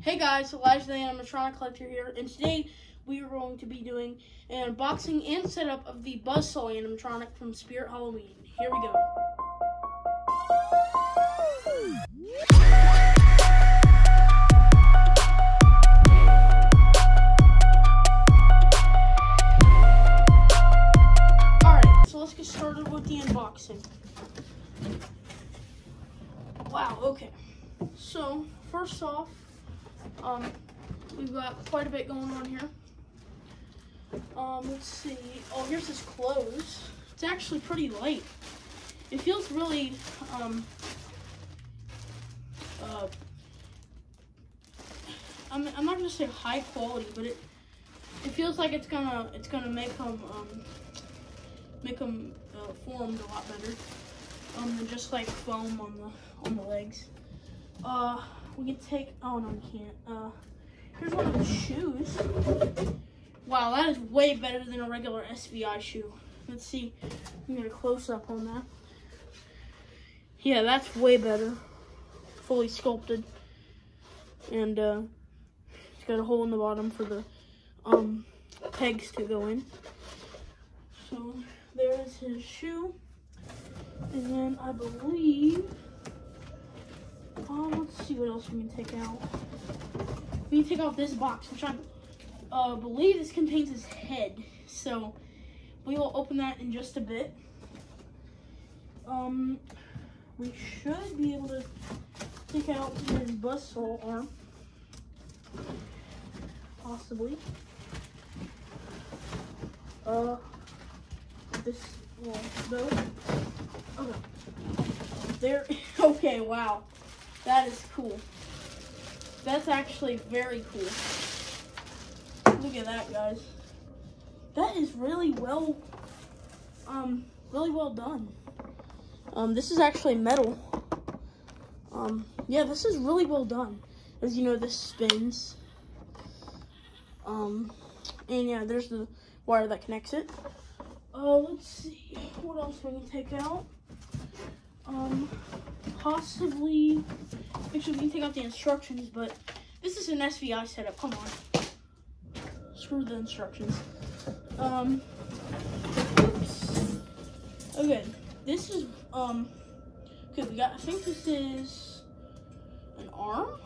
Hey guys, Elijah the Animatronic Collector here, and today we are going to be doing an unboxing and setup of the Buzzsaw Animatronic from Spirit Halloween. Here we go. Alright, so let's get started with the unboxing. Wow, okay. So, first off, we've got quite a bit going on here. Let's see. Oh, here's his clothes. It's actually pretty light. It feels really, I'm not gonna say high quality, but it feels like it's gonna make them formed a lot better. Than just like foam on the legs. We can take, oh no, we can't. Here's one of the shoes. Wow, that is way better than a regular SVI shoe. Let's see, I'm gonna get a close up on that. Yeah, that's way better. Fully sculpted. And it's got a hole in the bottom for the pegs to go in. So there's his shoe. And then I believe, let's see what else we can take out. We can take out this box, which I believe this contains his head. So we will open that in just a bit. We should be able to take out his buzzsaw arm, possibly. This little boat. Okay. There. Okay. Wow. That is cool. That's actually very cool. Look at that, guys. That is really well done. This is actually metal. Yeah, this is really well done. As you know, this spins. And yeah, there's the wire that connects it. Let's see what else we can take out. Possibly, actually we can take out the instructions, but this is an SVI setup, come on. Screw the instructions. Oops. Okay, this is, okay, we got, I think this is an arm?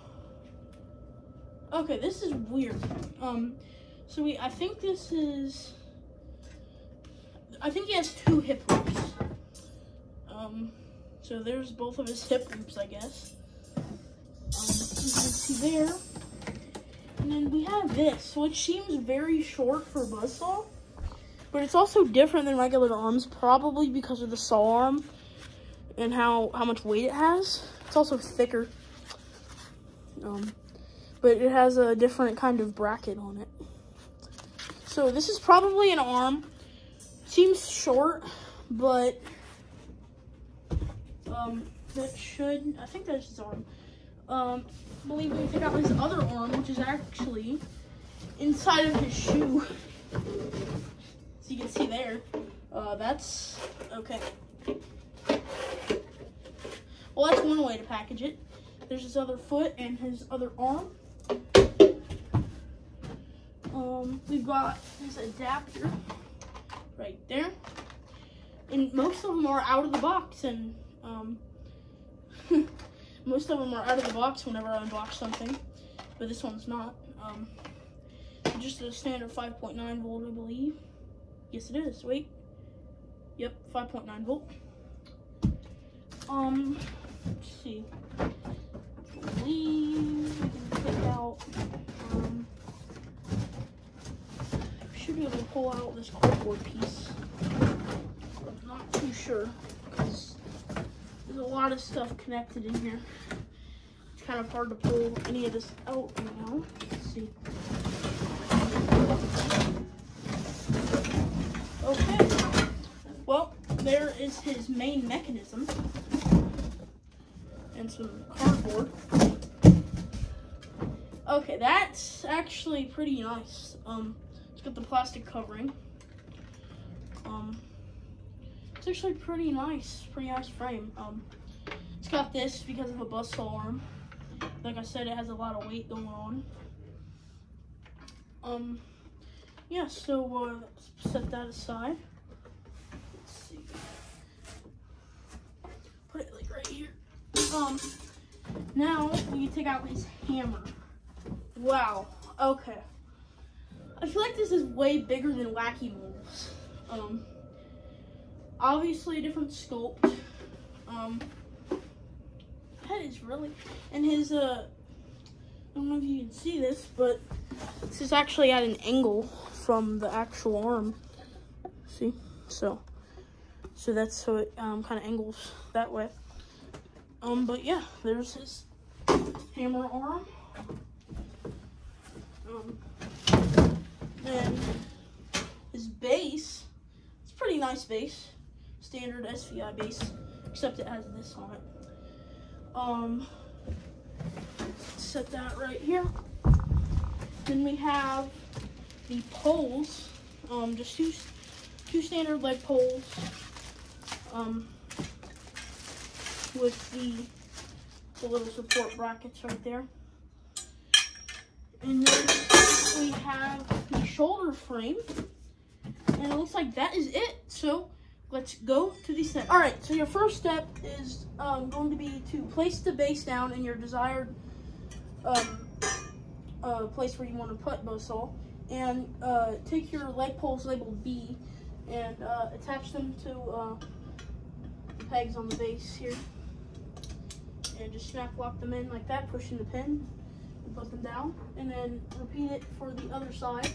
Okay, this is weird. I think this is, I think he has two hip loops. So there's both of his hip loops, I guess. You can see there. And then we have this, which seems very short for Buzzsaw, but it's also different than regular arms, probably because of the saw arm and how much weight it has. It's also thicker. But it has a different kind of bracket on it. So this is probably an arm. Seems short, but I think that's his arm. I believe we can take out his other arm, which is actually inside of his shoe. So you can see there. That's okay. Well, that's one way to package it. There's his other foot and his other arm. We've got his adapter right there, and most of them are out of the box, and most of them are out of the box whenever I unbox something, but this one's not. Just a standard 5.9 volt, I believe. Yes, it is. Wait. Yep, 5.9 volt. Let's see. I believe we can take out. Should be able to pull out this cardboard piece. I'm not too sure because there's a lot of stuff connected in here. It's kind of hard to pull any of this out now. Let's see. Okay. Well, there is his main mechanism and some cardboard. Okay, that's actually pretty nice. It's got the plastic covering. It's actually pretty nice frame. It's got this because of a buzzsaw arm like I said, it has a lot of weight going on. Yeah, so set that aside. Let's see. Put it like right here. Now we can take out his hammer. Wow. Okay. I feel like this is way bigger than Whack-A-Mole's. Obviously a different sculpt. That is really, and his I don't know if you can see this, but this is actually at an angle from the actual arm. See? So that's so it kind of angles that way. But yeah, there's his hammer arm. Then his base, it's a pretty nice base, standard SVI base, except it has this on it. Set that right here. Then we have the poles, just two standard leg poles, with the little support brackets right there. And then we have the shoulder frame, and it looks like that is it. So let's go to the set. All right, so your first step is going to be to place the base down in your desired place where you want to put Buzzsaw, and take your leg poles labeled B and attach them to the pegs on the base here, and just snap lock them in like that, pushing the pin and put them down, and then repeat it for the other side,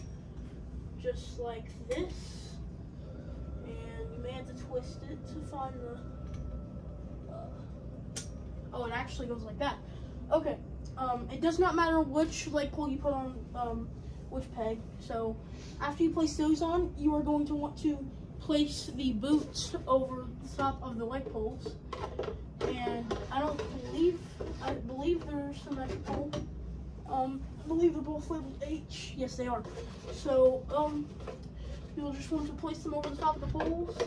just like this. And you may have to twist it to find the oh, it actually goes like that. Okay. It does not matter which leg pole you put on which peg. So after you place those on, you are going to want to place the boots over the top of the leg poles. And I believe they're symmetrical. I believe they're both labeled H. Yes, they are. So you'll just want to place them over the top of the poles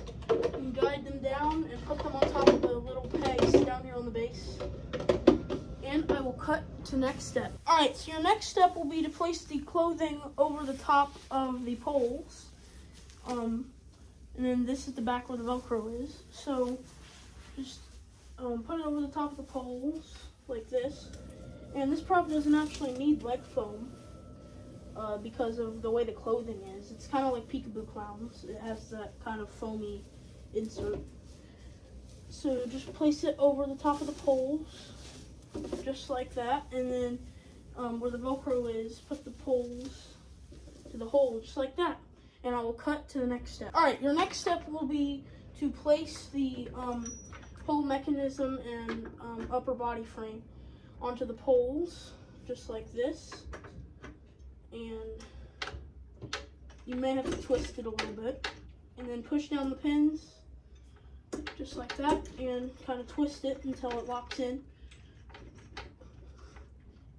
and guide them down and put them on top of the little pegs down here on the base. And I will cut to next step. All right, so your next step will be to place the clothing over the top of the poles. And then this is the back where the Velcro is. So just put it over the top of the poles like this. And this prop doesn't actually need leg foam because of the way the clothing is. It's kind of like Peekaboo Clowns. It has that kind of foamy insert. So just place it over the top of the poles, just like that, and then where the Velcro is, put the poles to the hole, just like that. And I will cut to the next step. All right, your next step will be to place the pole mechanism and upper body frame onto the poles, just like this. And you may have to twist it a little bit, and then push down the pins, just like that, and kind of twist it until it locks in.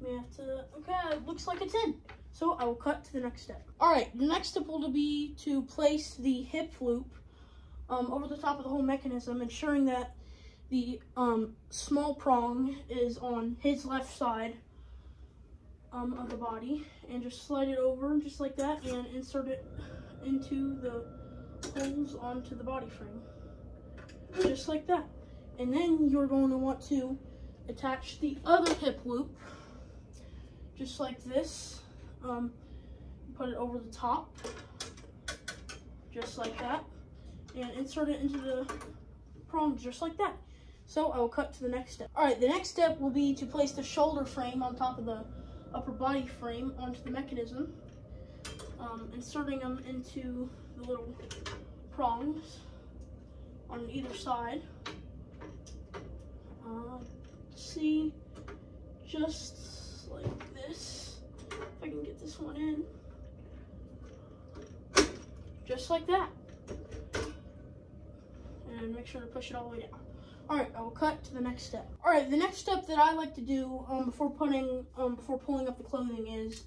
Okay, it looks like it's in. So I will cut to the next step. All right, the next step will be to place the hip loop over the top of the whole mechanism, ensuring that the small prong is on his left side of the body, and just slide it over just like that and insert it into the holes onto the body frame, just like that. And then you're going to want to attach the other hip loop, just like this. Put it over the top, just like that, and insert it into the prongs, just like that. So I will cut to the next step. All right, the next step will be to place the shoulder frame on top of the upper body frame onto the mechanism, inserting them into the little prongs on either side. See, just like this. If I can get this one in, just like that, and make sure to push it all the way down. All right, I will cut to the next step. All right, the next step that I like to do before pulling up the clothing is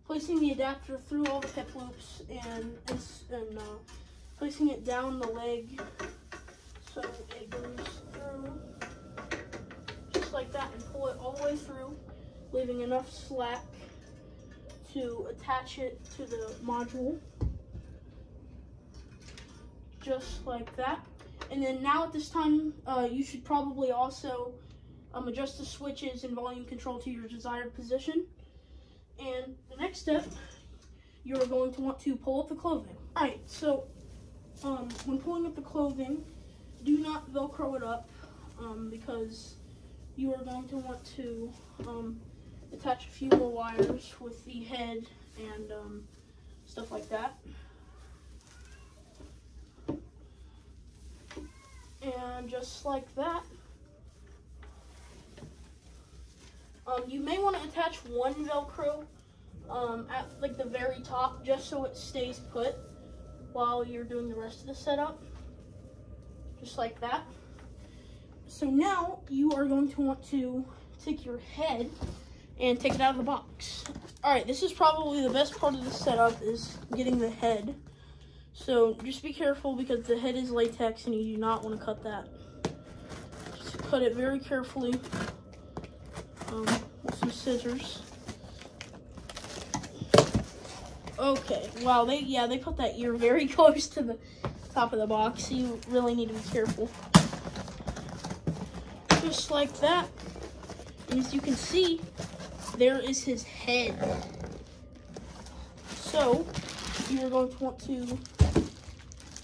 placing the adapter through all the hip loops and placing it down the leg so it goes through just like that, and pull it all the way through, leaving enough slack to attach it to the module. Just like that. And then now at this time, you should probably also adjust the switches and volume control to your desired position. And the next step, you're going to want to pull up the clothing. Alright, so when pulling up the clothing, do not Velcro it up because you are going to want to attach a few more wires with the head and stuff like that. And just like that. You may want to attach one Velcro at like the very top just so it stays put while you're doing the rest of the setup. Just like that. So now you are going to want to take your head and take it out of the box. Alright, this is probably the best part of the setup, is getting the head. So just be careful because the head is latex and you do not want to cut that. Just cut it very carefully with some scissors. Okay, wow, they put that ear very close to the top of the box, so you really need to be careful. Just like that. And as you can see, there is his head. So you are going to want to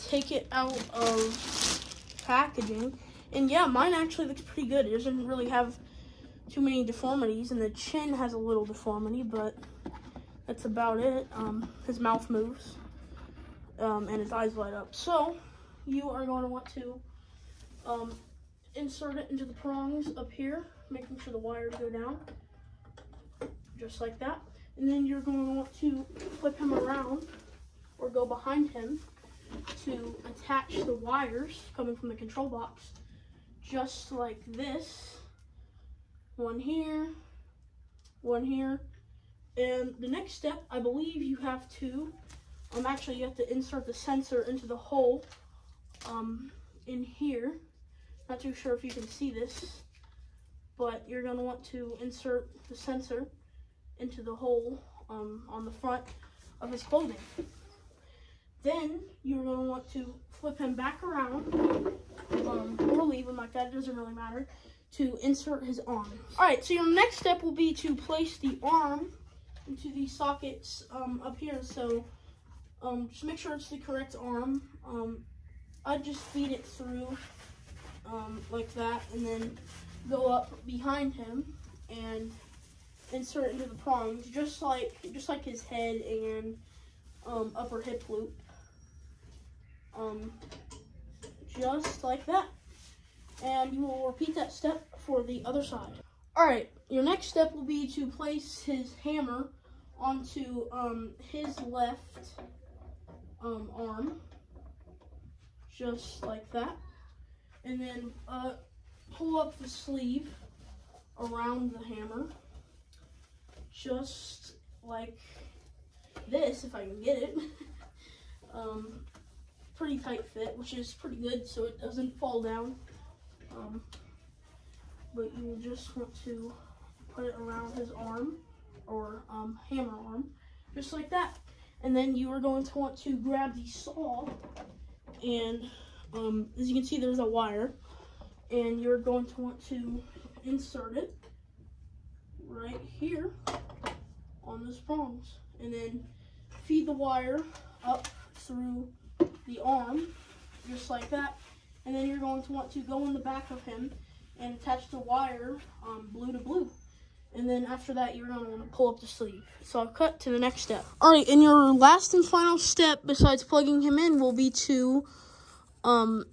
take it out of packaging. And yeah, mine actually looks pretty good. It doesn't really have too many deformities, and the chin has a little deformity, but that's about it. His mouth moves, and his eyes light up. So you are going to want to insert it into the prongs up here, making sure the wires go down, just like that. And then you're going to want to flip him around or go behind him to attach the wires coming from the control box, just like this. One here, and the next step, I believe you have to, actually you have to insert the sensor into the hole in here. Not too sure if you can see this, but you're going to want to insert the sensor into the hole on the front of his clothing. Then you're going to want to flip him back around, or leave him like that, it doesn't really matter, to insert his arm. Alright, so your next step will be to place the arm into these sockets up here. So just make sure it's the correct arm. I'd just feed it through like that, and then go up behind him and insert it into the prongs, just like his head and upper hip loop. Just like that. And you will repeat that step for the other side. Alright, your next step will be to place his hammer onto his left arm, just like that. And then pull up the sleeve around the hammer, just like this, if I can get it. Pretty tight fit, which is pretty good so it doesn't fall down. But you just want to put it around his arm, or hammer arm, just like that. And then you are going to want to grab the saw, and as you can see, there's a wire, and you're going to want to insert it right here on the prongs, and then feed the wire up through the arm, just like that. And then you're going to want to go in the back of him and attach the wire blue to blue. And then after that, you're going to want to pull up the sleeve. So I'll cut to the next step. Alright, and your last and final step, besides plugging him in, will be to close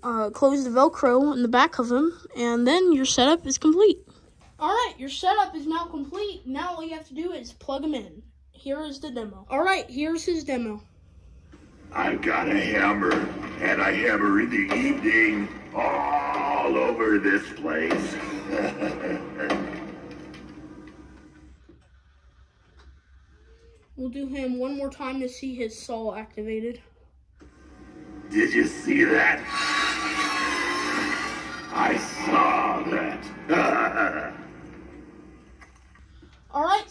the Velcro in the back of him. And then your setup is complete. Alright, your setup is now complete. Now all you have to do is plug him in. Here is the demo. Alright, here's his demo. I've got a hammer, and I hammer in the evening all over this place. We'll do him one more time to see his saw activated. Did you see that? I saw that. Alright,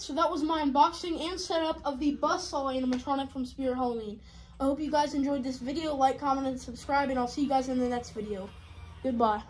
so that was my unboxing and setup of the Buzzsaw Animatronic from Spirit Halloween. I hope you guys enjoyed this video. Like, comment, and subscribe, and I'll see you guys in the next video. Goodbye.